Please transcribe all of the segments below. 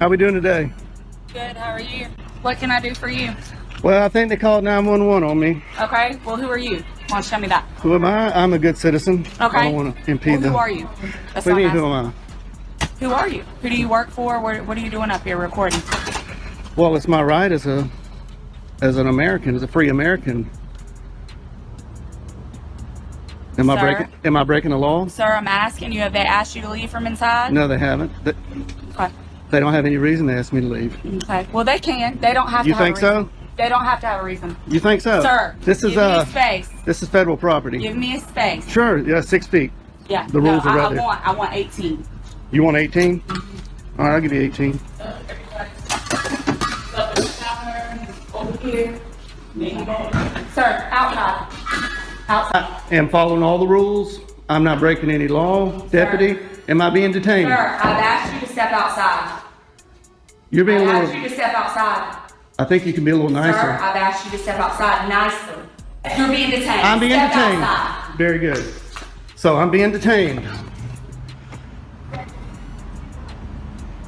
How we doing today? Good, how are you? What can I do for you? Well, I think they called 911 on me. Okay, well, who are you? Why don't you tell me that? Who am I? I'm a good citizen. Okay. I don't want to impede them. Who are you? That's What do you what mean, I'm who am I? asking. Who are you? Who do you work for? What are you doing up here recording? Well, it's my right as an American, as a free American. Am I breaking the law? Sir, I'm asking you, have they asked you to leave from inside? No, they haven't. Okay. They don't have any reason to ask me to leave. Okay. Well, they can. They don't have to You have think a reason. so? They don't have to have a reason. You think so? Sir, this is give me a space. This is federal property. Give me a space. Sure, yeah, 6 feet. Yeah. The rules are right there. I want 18. You want 18? All right, I'll give you 18. Over here. Sir, outside. Outside. I am following all the rules. I'm not breaking any law. Deputy, am I being detained? Sir, I've asked you to step outside. You're being a I've asked little... you to step outside. I think you can be a little nicer. Sir, I've asked you to step outside nicely. You're being detained. I'm being Step detained. outside. Very good. So I'm being detained.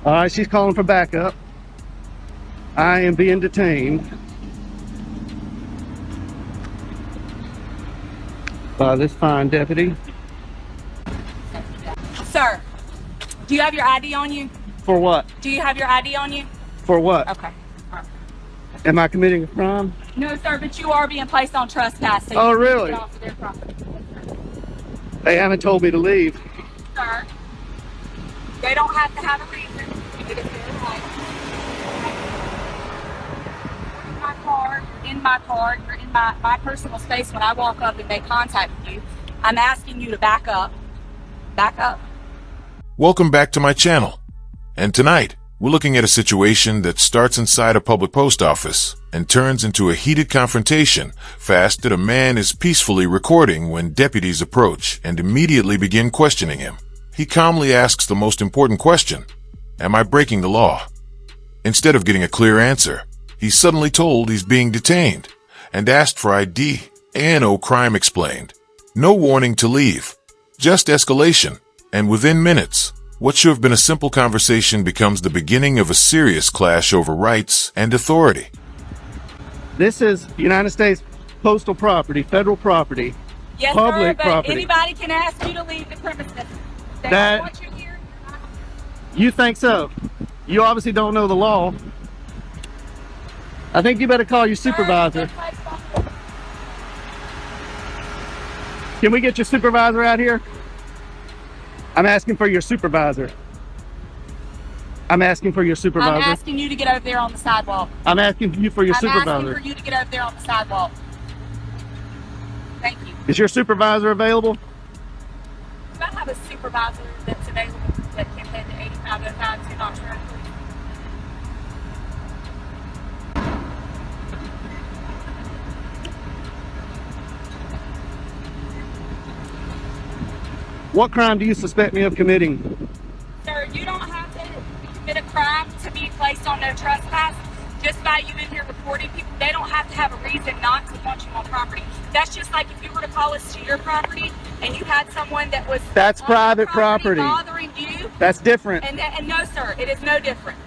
All right, she's calling for backup. I am being detained by this fine deputy. Sir, do you have your ID on you? For what? Do you have your ID on you? For what? Okay. All right. Am I committing a crime? No, sir, but you are being placed on trespass. So Oh, you need to really? get off of their property. They haven't told me to leave. Sir, they don't have to have a reason. It is their right. You're in my car, you're in my personal space. When I walk up and make contact with you, I'm asking you to back up. Back up. Welcome back to my channel. And tonight, we're looking at a situation that starts inside a public post office and turns into a heated confrontation fast that a man is peacefully recording when deputies approach and immediately begin questioning him. He calmly asks the most important question: am I breaking the law? Instead of getting a clear answer, he's suddenly told he's being detained and asked for ID and no crime explained. No warning to leave, just escalation, and within minutes, what should have been a simple conversation becomes the beginning of a serious clash over rights and authority. This is United States postal property, federal property, Yes, public sir, but property. anybody can ask you to leave the premises. They That- don't want you here. You think so? You obviously don't know the law. I think you better call your supervisor. Can we get your supervisor out here? I'm asking for your supervisor. I'm asking for your I'm supervisor. asking you to get over there on the sidewalk. I'm asking you for your I'm supervisor. asking for you to get over there on the sidewalk. Thank you. Is your supervisor available? Do I have a supervisor that's available that can head to 8505 to Knox Road, please? What crime do you suspect me of committing? Sir, you don't have to commit a crime to be placed on no trespass. Just by you in here reporting people, they don't have to have a reason not to want you on property. That's just like if you were to call us to your property and you had someone that was That's on private your property. bothering you. That's different. And no, sir, it is no different.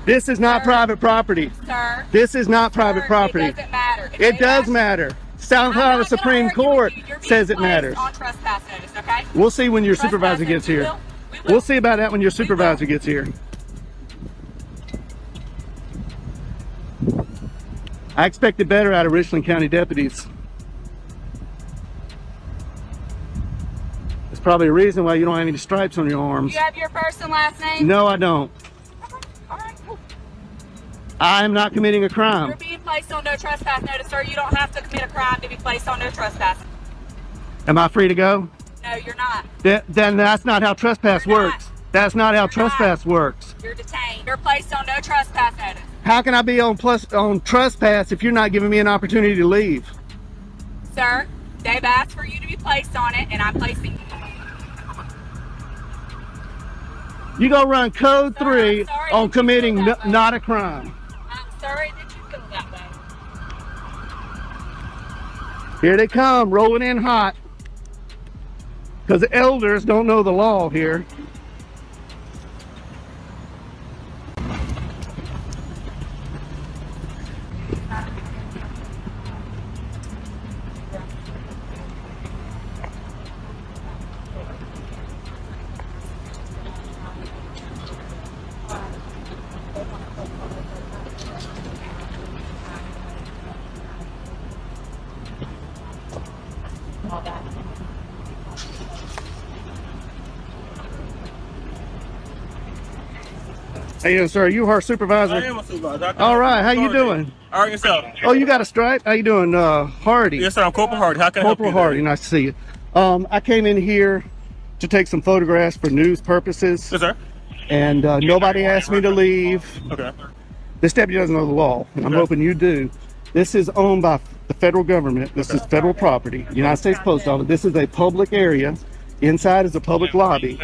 This is not Sir. private property. Sir. This is not private Sir, property. It doesn't matter. If It they does ask- matter. South I'm Carolina not gonna Supreme argue Court with you. You're being says it placed matters. on trespass notice, okay? We'll see when your Trespass supervisor notice, gets we here. will. We will. We'll see about that when your supervisor gets here. I expected better out of Richland County deputies. There's probably a reason why you don't have any stripes on your arms. You have your first and last name? No, I don't. Okay. All right, cool. I am not committing a You're crime. being placed on no trespass notice, sir. You don't have to commit a crime to be placed on no trespass. Am I free to go? No, you're not. Then that's not how trespass You're not. works. That's not how You're trespass works. You're detained. You're placed on no trespass notice. How can I be on trespass if you're not giving me an opportunity to leave? Sir, they've asked for you to be placed on it, and I'm placing you. You go run code Sir, 3 I'm sorry on that you committing feel that way. not a crime. I'm sorry that you feel that way. Here they come, rolling in hot. Because the elders don't know the law here. How you doing, sir? Are you our supervisor? I am a supervisor. All right. How you doing? All right, yourself. Oh, you got a stripe? How you doing, Hardy? Yes, sir. I'm Corporal Hardy. How can I help you? Corporal Hardy. Nice to see you. I came in here to take some photographs for news purposes. Yes, sir. And nobody asked me to leave. Okay. This deputy doesn't know the law, and I'm hoping you do. This is owned by the federal government. This is federal property. United States Post Office. This is a public area. Inside is a public lobby.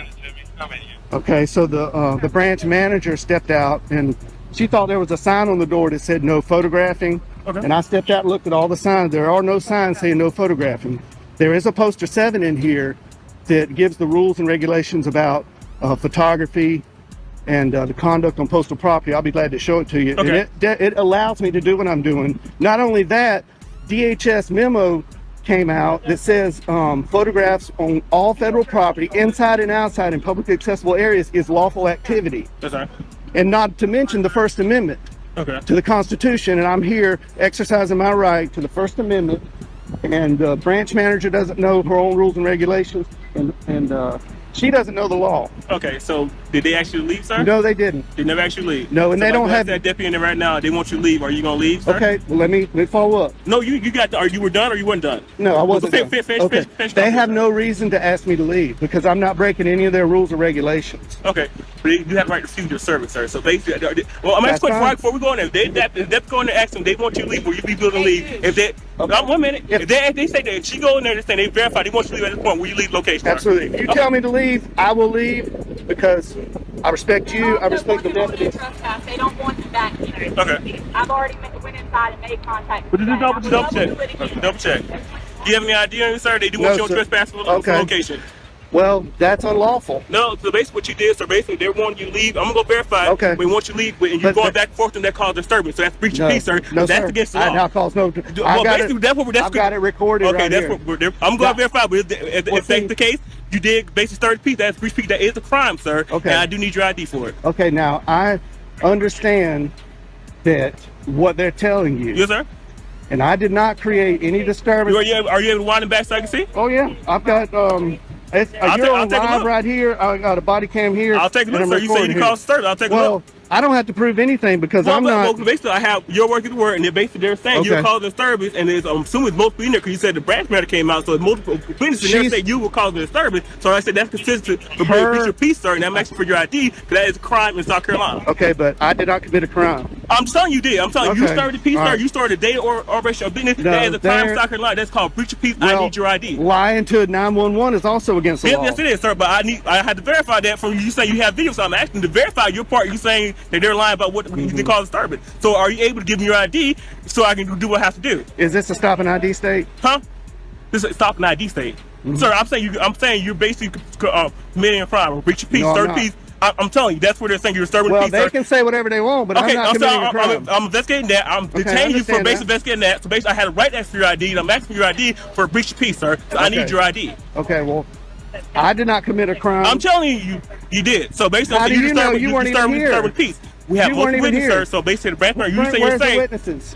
Okay, so the branch manager stepped out, and she thought there was a sign on the door that said no photographing. Okay. And I stepped out and looked at all the signs. There are no signs saying no photographing. There is a poster 7 in here that gives the rules and regulations about photography and the conduct on postal property. I'll be glad to show it to you. Okay. And it allows me to do what I'm doing. Not only that, DHS memo came out that says photographs on all federal property, inside and outside in publicly accessible areas, is lawful activity. Yes, sir. And not to mention the First Amendment Okay. to the Constitution, and I'm here exercising my right to the First Amendment. And the branch manager doesn't know her own rules and regulations, and she doesn't know the law. Okay. So did they actually leave, sir? No, they didn't. They never actually leave. No, and so they don't have that deputy in there right now. They want you to leave. Are you gonna leave, sir? Okay, well, let me follow up. No, you got. Are you were done or you weren't done? No, I wasn't. Finish, done. finish, Okay. finish They off have here. no reason to ask me to leave because I'm not breaking any of their rules or regulations. Okay, but you have the right to refuse your service, sir. So basically, well, I'm That's asking fine. before we go in there. If they go in there, ask them. They want you to leave. Will you be willing to leave? If they, Okay. 1 minute. If- If they say that if she go in there and say they verify, they want you to leave at this point. Will you leave location? sir? Absolutely. If you tell me to leave, I will leave because I respect you. I respect the deputy. They don't want you back here. Okay. I've already went inside and made contact. But with just that. double I would check. love to do it again. Double check. Do you have any idea on you, sir? They do want No, you on sir. trespass for Okay. location. Well, that's unlawful. No, so basically what you did, so basically they want you to leave. I'm gonna go verify. Okay. We want you to leave, and you're But- going back and forth, and that causes disturbance. So that's breach No, of peace, sir. no, That's sir. against the law. I'll cause no. Well, I got basically, it. that's what that's I've got it recorded. Okay, right that's here. what I'm going to Now- verify. But if Well, that's see- the case, you did basically start the peace. That's breach of peace. That is a crime, sir. Okay. And I do need your ID for it. Okay, now I understand that what they're telling you, Yes, sir. and I did not create any disturbance. Are you able to wind them back so I can see? Oh yeah, I've got It's, I'll you're take- on I'll take a live look. right here. I got a body cam here. I'll take a and look, I'm sir. You say recording you here. caused disturbance. I'll take a Well, look. I don't have to prove anything because I'm not. Well, basically, I have your word to the word, and then basically they're saying you Okay. caused disturbance, and it's, I'm assuming it's multiple in there because you said the branch matter came out, so it's multiple witnesses in there She's- say you were causing disturbance. So I said that's consistent for Her- breach of peace, sir, and I'm asking for your ID because that is a crime in South Carolina. Okay, but I did not commit a crime. I'm telling you did. I'm telling you, you Okay. started the peace, All sir. right. You started a day or operation of business. No, That is a crime in there- South Carolina. That's called breach of peace. I need your ID. Lying to a 911 is also against the law. Yes, it is, sir. But I had to verify that from you saying you have video. So I'm asking to verify your part. You saying that they're lying about what they cause disturbance. So are you able to give me your ID so I can do what I have to do? Is this a stop and ID state? Huh? This is stop an ID state, sir. I'm saying you're basically committing a crime, or breach of peace, No, I'm third not. peace. I'm telling you, that's where they're saying you're disturbing Well, peace. they sir. can say whatever they want, but I'm Okay, not I'm committing a sorry. crime. I'm investigating that. I'm Okay, I detaining you for understand basically that. investigating that. So basically, I had a right to ask for your ID, and I'm asking for your ID for a breach of peace, sir. So I Okay. need your ID. Okay, well, I did not commit a crime. I'm telling you, you did. So basically, How do you know? You weren't even here. disturbing peace. We have You weren't multiple even witnesses, here. sir. So basically, the branch you say Where's you're the saying witnesses?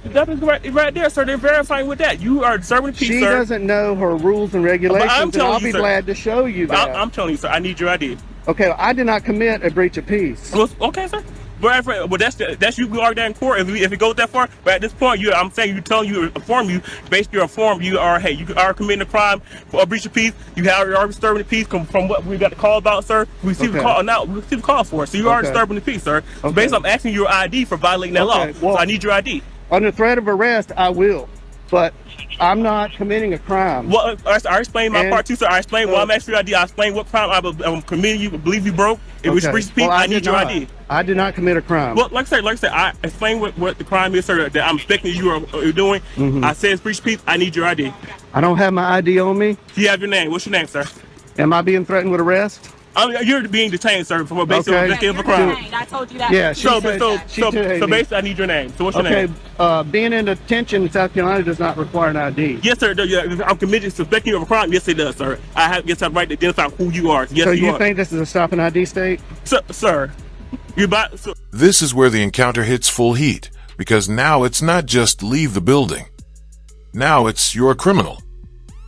that is right there, sir. They're verifying with that. You are disturbing peace, She sir. doesn't know her rules and regulations, and telling I'll you, be sir. glad to show you that. I'm telling you, sir. I need your ID. Okay, I did not commit a breach of peace. Well, okay, sir. But that's you. We argue that in court if it goes that far. But at this point, I'm saying inform you. Basically, inform you are you are committing a crime for a breach of peace. You are disturbing the peace from what we got the call about, sir. We received Okay. the call now. We received the call for it. So you are Okay. disturbing the peace, sir. So Okay. basically, I'm asking your ID for violating that law. Okay, well- So I need your ID. Under threat of arrest, I will, but I'm not committing a crime. Well, I explained my And part too, sir. I explained why I'm asking your ID. I explained what crime I'm committing. You believe you broke. It was Okay. breach of peace. Well, I did need your not. ID. I did not commit a crime. Well, like I said, I explained what the crime is, sir. That I'm expecting you are doing. Mm-hmm. I said it's breach of peace. I need your ID. I don't have my ID on me. Do you have your name? What's your name, sir? Am I being threatened with arrest? You're being detained, sir, for basically Okay. investigating of a You're crime. detained. I told you that. Yeah, she So, said she so detained me. basically, I need your name. So what's your Okay, name? being in detention in South Carolina does not require an ID. Yes, sir. I'm committed to suspecting you of a crime. Yes, it does, sir. I have the right to identify who you are. Yes, So you you are. think this is a stop and ID state? Sir, you about so. This is where the encounter hits full heat, because now it's not just leave the building. Now it's you're a criminal.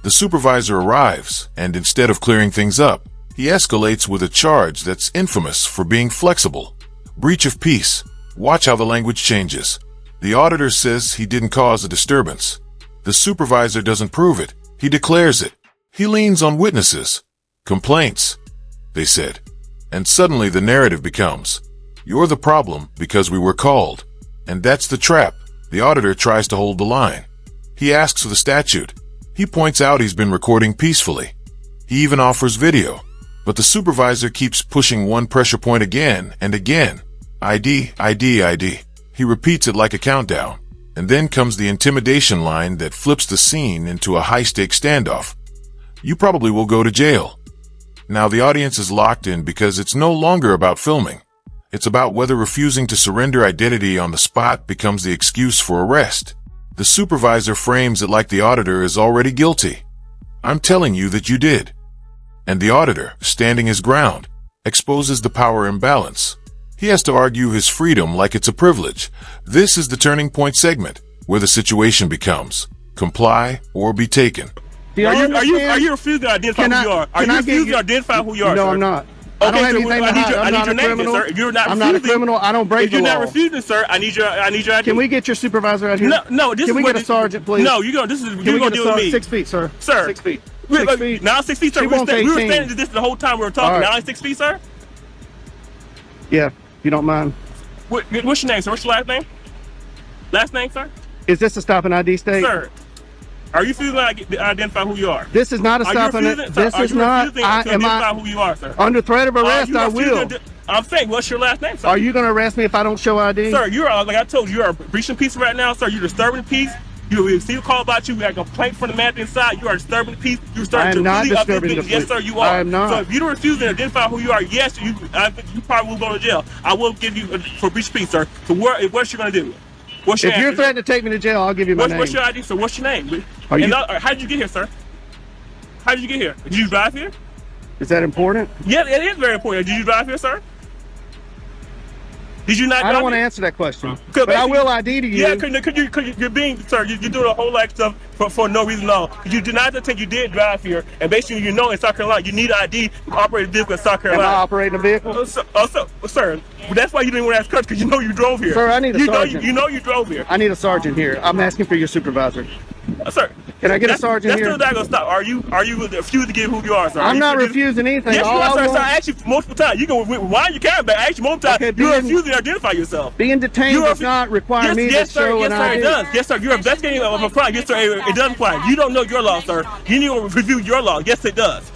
The supervisor arrives, and instead of clearing things up, he escalates with a charge that's infamous for being flexible. breach of peace. Watch how the language changes. The auditor says he didn't cause a disturbance. The supervisor doesn't prove it. He declares it. He leans on witnesses. Complaints, they said. And suddenly the narrative becomes, you're the problem because we were called. And that's the trap. The auditor tries to hold the line. He asks for the statute. He points out he's been recording peacefully. He even offers video. But the supervisor keeps pushing one pressure point again and again. ID, ID, ID. He repeats it like a countdown. And then comes the intimidation line that flips the scene into a high-stakes standoff. You probably will go to jail. Now the audience is locked in because it's no longer about filming. It's about whether refusing to surrender identity on the spot becomes the excuse for arrest. The supervisor frames it like the auditor is already guilty. I'm telling you that you did. And the auditor, standing his ground, exposes the power imbalance. He has to argue his freedom like it's a privilege. This is the turning point segment, where the situation becomes comply or be taken. Are you refusing to identify who you are? Are you refusing to identify who you are, No, sir? I'm not. I don't have anything to hide. I'm not a criminal. I'm not a criminal. I don't break the law. If you're not refusing, sir, I need your ID. Can we get your supervisor out here? No. Can we get a sergeant, please? No, you're gonna deal with me. 6 feet, sir. Sir. 6 feet. Now 6 feet. Now 6 feet, sir. We were standing to this the whole time we were talking. Right. Now it's 6 feet, sir. Yeah, if you don't mind. What's your name, sir? What's your last name? Last name, sir? Is this a stop and ID state? Sir, are you refusing to identify who you are? This is not a stop and ID. This is not. Identify who you are, sir? Under threat of arrest, I will. I'm saying, what's your last name, sir? Are you going to arrest me if I don't show ID? Sir, you are, like I told you, you are breaching peace right now, sir. You're disturbing the peace. You receive a call about you. We have a complaint from the man inside. You are disturbing the peace. You're starting to not really disturbing the peace. Yes, sir, you are. I am not. So if you don't refuse to identify who you are, yes, you probably will go to jail. I will give you for breach of peace, sir. So what's you going to do? What's your If you're threatening to take me to jail, I'll give you my name. What's your ID, sir? What's your name? How did you get here, sir? How did you get here? Did you drive here? Is that important? Yeah, it is very important. Did you drive here, sir? Did you not? I don't want to answer that question, but I will ID to you. Yeah, because you're being, sir, you're doing a whole lot of stuff for no reason at all. You denied the thing you did drive here, and basically, in South Carolina, you need an ID to operate a vehicle in South Carolina. Am I operating a vehicle? Sir, that's why you didn't want to ask questions, because you know you drove here. Sir, I need a sergeant. You know you drove here. I need a sergeant here. I'm asking for your supervisor. Sir, can I get a sergeant here? That's still not gonna stop. Are you refusing to give who you are, sir? I'm not refusing anything. Yes, you are, sir. I asked you multiple times. You can rewind your camera back. I asked you multiple times. You're refusing to identify yourself. Being detained does not require me to show an ID. Yes, sir, it does. Yes, sir. You're investigating of a crime. Yes, sir, it does apply. You don't know your law, sir. You need to review your law. Yes, it does.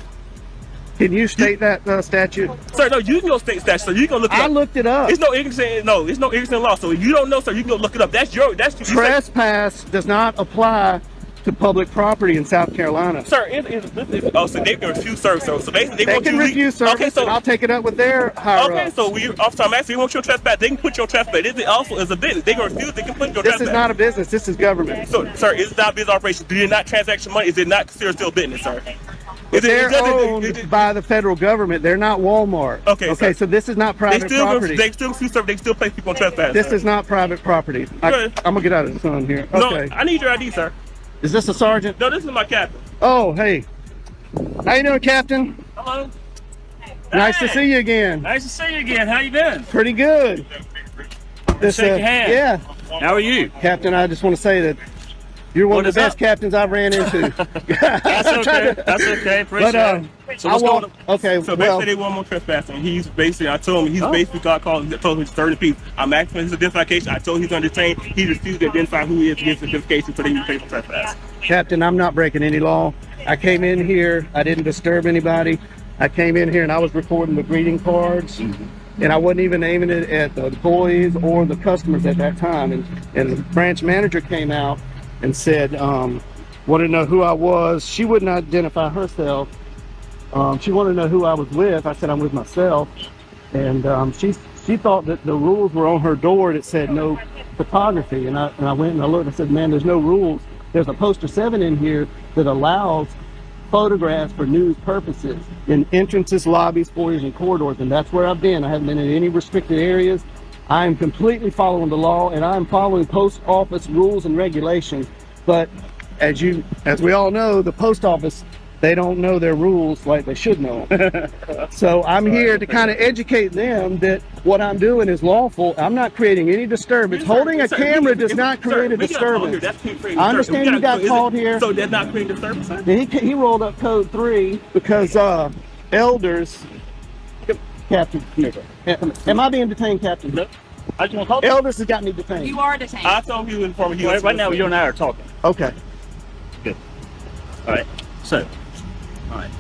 Can you state that statute? Sir, no, you can go state statute, sir. You can look it up. I looked it up. It's no ignorance in law. So if you don't know, sir, you can go look it up. Trespass does not apply to public property in South Carolina. Sir, so they can refuse service. So basically, they can refuse service. Okay, so I'll take it up with their higher ups. Okay, so I'm asking, you want your trespass? They can put your trespass. It also is a business. They can refuse. They can put your trespass. This is not a business. This is government. So, sir, it's not a business operation. Do you not transaction money? Is it not considered still business, sir? They're owned by the federal government. They're not Walmart. Okay, so this is not private property. They still refuse service. They still place people on trespass. This is not private property. I'm gonna get out of the sun here. Okay. No, I need your ID, sir. Is this a sergeant? No, this is my captain. Oh, hey. How you doing, Captain? Hello. Nice to see you again. Nice to see you again. How you doing? Pretty good. Shake your hand. Yeah. How are you? Captain, I just want to say that you're one of the best captains I've ran into. That's okay. That's okay. Appreciate it. So what's going on? Okay. So basically, they want more trespassing. I told him he's basically told him he's 30 people. I'm asking for his identification. I told him he's under detained. He refused to identify who he is to get his identification, so they can pay for trespass. Captain, I'm not breaking any law. I came in here. I didn't disturb anybody. I came in here and I was recording the greeting cards. And I wasn't even aiming it at the employees or the customers at that time. And the branch manager came out and said, wanted to know who I was. She wouldn't identify herself. She wanted to know who I was with. I said, I'm with myself. And she thought that the rules were on her door that said no photography. And I went and I looked and I said, man, there's no rules. There's a poster 7 in here that allows photographs for news purposes in entrances, lobbies, foyers, and corridors. And that's where I've been. I haven't been in any restricted areas. I am completely following the law, and I'm following post office rules and regulations. But as we all know, the post office they don't know their rules like they should know them. So I'm here to kind of educate them that what I'm doing is lawful. I'm not creating any disturbance. Holding a camera does not create a disturbance. I understand you got called here. So that's not creating disturbance, sir? He rolled up code 3 because elders. Captain, am I being detained, Captain? No. I just want to talk. Elders has got me detained. You are detained. I told you informing you. Right now, you and I are talking. Okay. Good. All right. So, all right.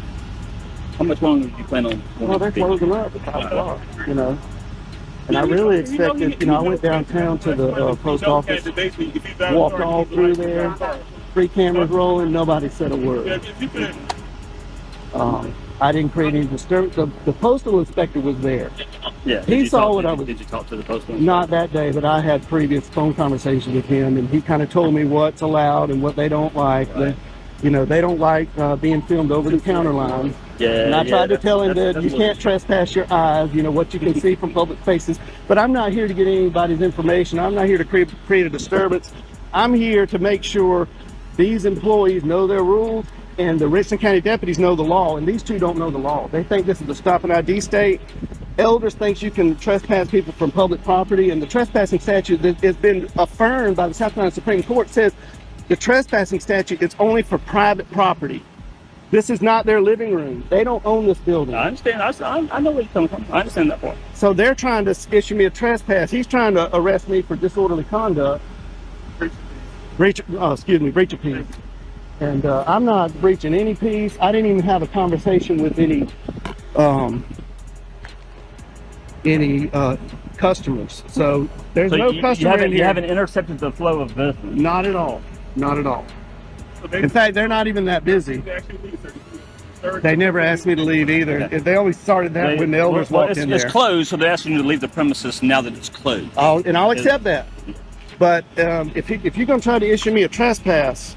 How much longer do you plan on? Well, they're closing up at 5 o'clock, you know. And I really expected, you know, I went downtown to the post office, walked all through there, 3 cameras rolling, nobody said a word. I didn't create any disturbance. The postal inspector was there. Yeah. He saw what I was. Did you talk to the postal? Not that day, but I had previous phone conversations with him, and he kind of told me what's allowed and what they don't like. Right. You know, they don't like being filmed over the counter line. Yeah. And I tried to tell him that that's you can't trespass your eyes, you know, what you can see from public faces. But I'm not here to get anybody's information. I'm not here to create a disturbance. I'm here to make sure these employees know their rules and the Richland County deputies know the law, and these two don't know the law. They think this is a stop and ID state. Elders thinks you can trespass people from public property, and the trespassing statute that has been affirmed by the South Carolina Supreme Court says the trespassing statute is only for private property. This is not their living room. They don't own this building. I understand. I know where you're coming from. I understand that part. So they're trying to issue me a trespass. He's trying to arrest me for disorderly conduct. Breach of peace. And I'm not breaching any peace. I didn't even have a conversation with any customers. So there's no customer in here. You haven't intercepted the flow of business. Not at all. Not at all. In fact, they're not even that busy. They never asked me to leave either. Okay. They always started that when the elders walked in there. It's closed, so they're asking you to leave the premises now that it's closed. I'll accept that. But if you're going to try to issue me a trespass,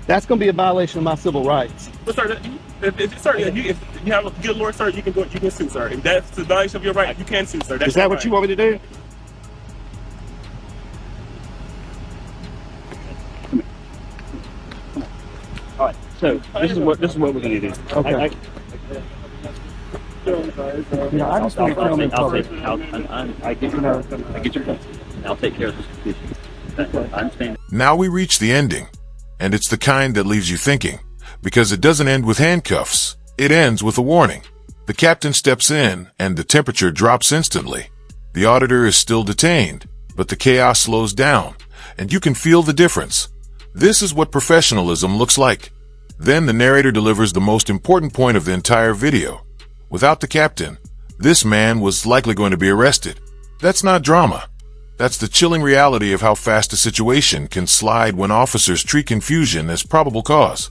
that's going to be a violation of my civil rights. But sir, if you have a good lawyer, sir, you can sue, sir. If that's a violation of your right, you can sue, sir. That's Is that what you want me to do? All right. So this is what we're going to do. Okay. I just want to film in public. I get your point. I'll take care of this. I understand. Now we reach the ending, and it's the kind that leaves you thinking, because it doesn't end with handcuffs. It ends with a warning. The captain steps in, and the temperature drops instantly. The auditor is still detained, but the chaos slows down, and you can feel the difference. This is what professionalism looks like. Then the narrator delivers the most important point of the entire video. Without the captain, this man was likely going to be arrested. That's not drama. That's the chilling reality of how fast a situation can slide when officers treat confusion as probable cause,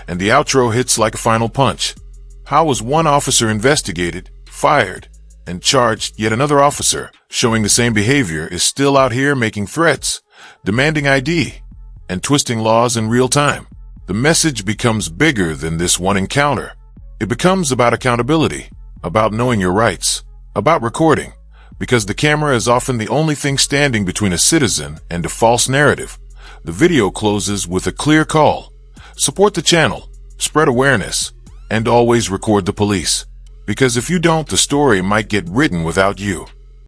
and the outro hits like a final punch. How was one officer investigated, fired, and charged, yet another officer, showing the same behavior, is still out here making threats, demanding ID, and twisting laws in real time? The message becomes bigger than this one encounter. It becomes about accountability, about knowing your rights, about recording, because the camera is often the only thing standing between a citizen and a false narrative. The video closes with a clear call. Support the channel, spread awareness, and always record the police. Because if you don't, the story might get written without you.